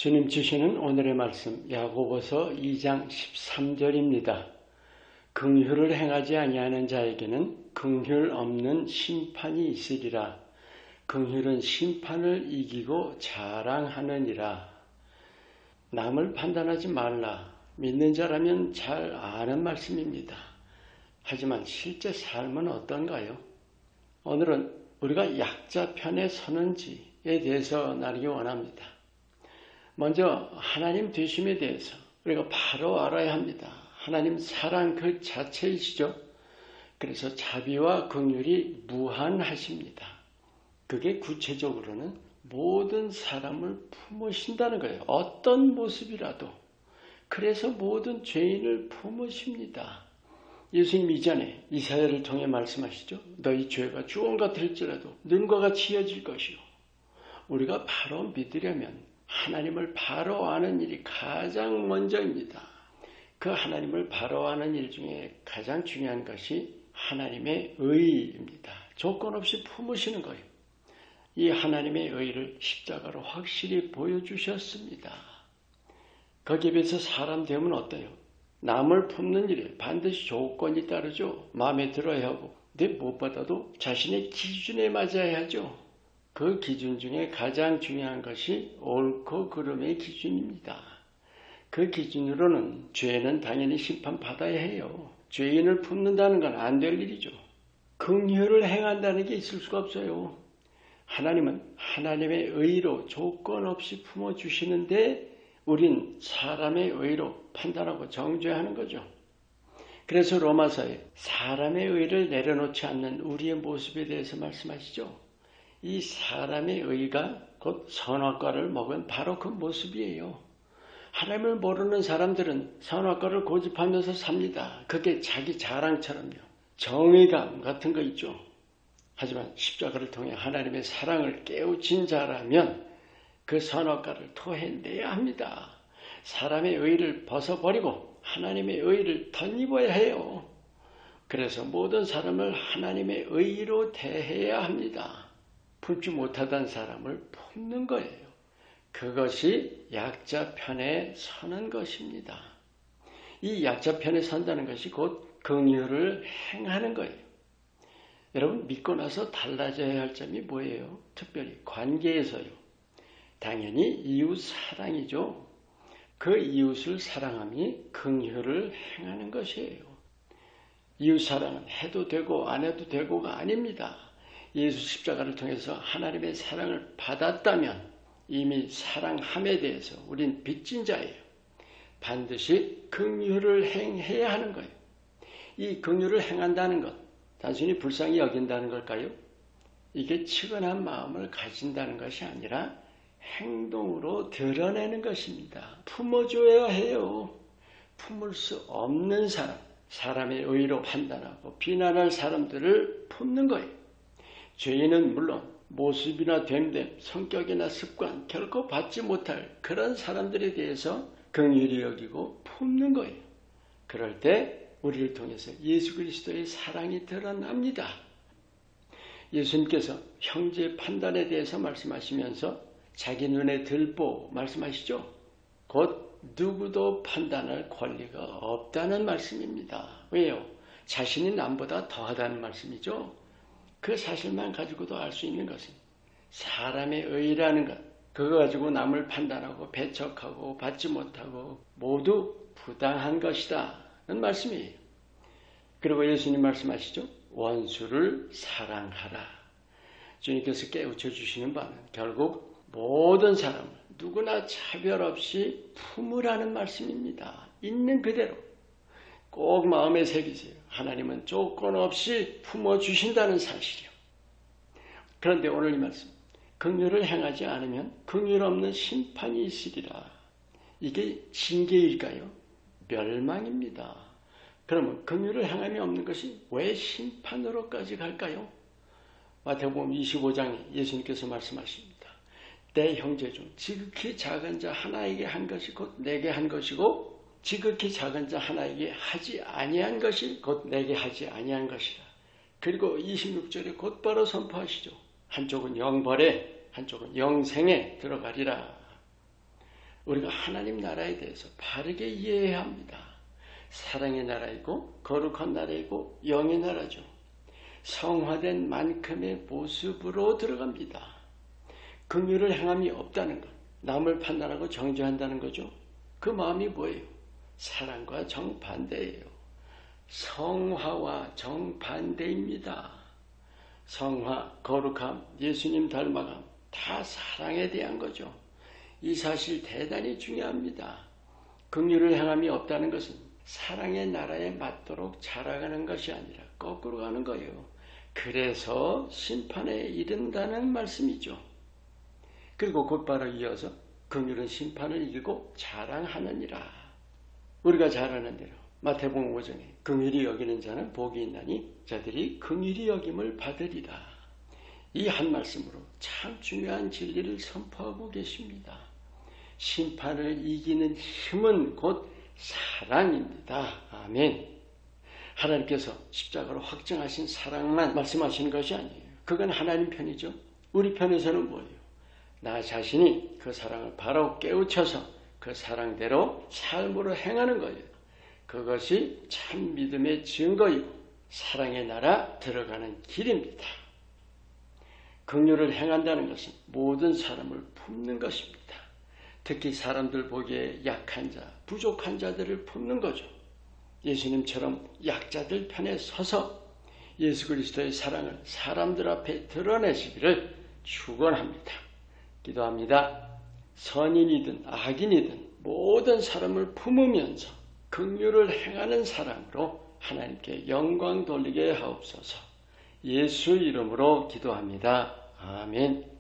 주님 주시는 오늘의 말씀 야고보서 2장 13절입니다. 긍휼을 행하지 아니하는 자에게는 긍휼 없는 심판이 있으리라. 긍휼은 심판을 이기고 자랑하느니라. 남을 판단하지 말라. 믿는 자라면 잘 아는 말씀입니다. 하지만 실제 삶은 어떤가요? 오늘은 우리가 약자 편에 서는지에 대해서 나누기 원합니다. 먼저 하나님 되심에 대해서 우리가 바로 알아야 합니다. 하나님 사랑 그 자체이시죠. 그래서 자비와 긍휼이 무한하십니다. 그게 구체적으로는 모든 사람을 품으신다는 거예요. 어떤 모습이라도. 그래서 모든 죄인을 품으십니다. 예수님 이전에 이사야를 통해 말씀하시죠. 너희 죄가 주홍 같을지라도 눈과 같이 이어질 것이요. 우리가 바로 믿으려면 하나님을 바로 아는 일이 가장 먼저입니다. 그 하나님을 바로 아는 일 중에 가장 중요한 것이 하나님의 의입니다. 조건 없이 품으시는 거예요. 이 하나님의 의를 십자가로 확실히 보여주셨습니다. 거기에 비해서 사람 되면 어때요? 남을 품는 일에 반드시 조건이 따르죠. 마음에 들어야 하고, 근데 무엇보다도 자신의 기준에 맞아야 하죠. 그 기준 중에 가장 중요한 것이 옳고 그름의 기준입니다. 그 기준으로는 죄는 당연히 심판받아야 해요. 죄인을 품는다는 건 안 될 일이죠. 긍휼을 행한다는 게 있을 수가 없어요. 하나님은 하나님의 의로 조건 없이 품어주시는데 우린 사람의 의로 판단하고 정죄하는 거죠. 그래서 로마서에 사람의 의를 내려놓지 않는 우리의 모습에 대해서 말씀하시죠. 이 사람의 의가 곧 선악과를 먹은 바로 그 모습이에요. 하나님을 모르는 사람들은 선악과를 고집하면서 삽니다. 그게 자기 자랑처럼요. 정의감 같은 거 있죠. 하지만 십자가를 통해 하나님의 사랑을 깨우친 자라면 그 선악과를 토해내야 합니다. 사람의 의를 벗어버리고 하나님의 의를 덧입어야 해요. 그래서 모든 사람을 하나님의 의로 대해야 합니다. 품지 못하던 사람을 품는 거예요. 그것이 약자 편에 서는 것입니다. 이 약자 편에 선다는 것이 곧 긍휼을 행하는 거예요. 여러분 믿고 나서 달라져야 할 점이 뭐예요? 특별히 관계에서요. 당연히 이웃 사랑이죠. 그 이웃을 사랑함이 긍휼을 행하는 것이에요. 이웃 사랑은 해도 되고 안 해도 되고가 아닙니다. 예수 십자가를 통해서 하나님의 사랑을 받았다면 이미 사랑함에 대해서 우린 빚진 자예요. 반드시 긍휼을 행해야 하는 거예요. 이 긍휼을 행한다는 것, 단순히 불쌍히 여긴다는 걸까요? 이게 측은한 마음을 가진다는 것이 아니라 행동으로 드러내는 것입니다. 품어줘야 해요. 품을 수 없는 사람, 사람의 의로 판단하고 비난할 사람들을 품는 거예요. 죄인은 물론 모습이나 됨됨, 성격이나 습관 결코 받지 못할 그런 사람들에 대해서 긍휼히 여기고 품는 거예요. 그럴 때 우리를 통해서 예수 그리스도의 사랑이 드러납니다. 예수님께서 형제 판단에 대해서 말씀하시면서 자기 눈에 들보 말씀하시죠. 곧 누구도 판단할 권리가 없다는 말씀입니다. 왜요? 자신이 남보다 더하다는 말씀이죠. 그 사실만 가지고도 알 수 있는 것은 사람의 의라는 것, 그거 가지고 남을 판단하고 배척하고 받지 못하고 모두 부당한 것이다 는 말씀이에요. 그리고 예수님 말씀하시죠. 원수를 사랑하라. 주님께서 깨우쳐 주시는 바는 결국 모든 사람을 누구나 차별 없이 품으라는 말씀입니다. 있는 그대로 꼭 마음에 새기세요. 하나님은 조건 없이 품어주신다는 사실이요. 그런데 오늘 이 말씀, 긍휼을 행하지 않으면 긍휼 없는 심판이 있으리라. 이게 징계일까요? 멸망입니다. 그러면 긍휼을 행함이 없는 것이 왜 심판으로까지 갈까요? 마태복음 25장에 예수님께서 말씀하십니다. 내 형제 중 지극히 작은 자 하나에게 한 것이 곧 내게 한 것이고 지극히 작은 자 하나에게 하지 아니한 것이 곧 내게 하지 아니한 것이라. 그리고 26절에 곧바로 선포하시죠. 한쪽은 영벌에 한쪽은 영생에 들어가리라. 우리가 하나님 나라에 대해서 바르게 이해해야 합니다. 사랑의 나라이고 거룩한 나라이고 영의 나라죠. 성화된 만큼의 모습으로 들어갑니다. 긍휼을 행함이 없다는 것, 남을 판단하고 정죄한다는 거죠. 그 마음이 뭐예요? 사랑과 정반대예요. 성화와 정반대입니다. 성화, 거룩함, 예수님 닮아감 다 사랑에 대한 거죠. 이 사실 대단히 중요합니다. 긍휼을 행함이 없다는 것은 사랑의 나라에 맞도록 자라가는 것이 아니라 거꾸로 가는 거예요. 그래서 심판에 이른다는 말씀이죠. 그리고 곧바로 이어서 긍휼은 심판을 이기고 자랑하느니라. 우리가 잘 아는 대로 마태복음 5장에 긍휼히 여기는 자는 복이 있나니 저들이 긍휼히 여김을 받으리라. 이 한 말씀으로 참 중요한 진리를 선포하고 계십니다. 심판을 이기는 힘은 곧 사랑입니다. 아멘. 하나님께서 십자가로 확증하신 사랑만 말씀하시는 것이 아니에요. 그건 하나님 편이죠. 우리 편에서는 뭐예요? 나 자신이 그 사랑을 바로 깨우쳐서 그 사랑대로 삶으로 행하는 거예요. 그것이 참 믿음의 증거이고 사랑의 나라 들어가는 길입니다. 긍휼을 행한다는 것은 모든 사람을 품는 것입니다. 특히 사람들 보기에 약한 자, 부족한 자들을 품는 거죠. 예수님처럼 약자들 편에 서서 예수 그리스도의 사랑을 사람들 앞에 드러내시기를 축원합니다. 기도합니다. 선인이든 악인이든 모든 사람을 품으면서 긍휼을 행하는 사람으로 하나님께 영광 돌리게 하옵소서. 예수 이름으로 기도합니다. 아멘.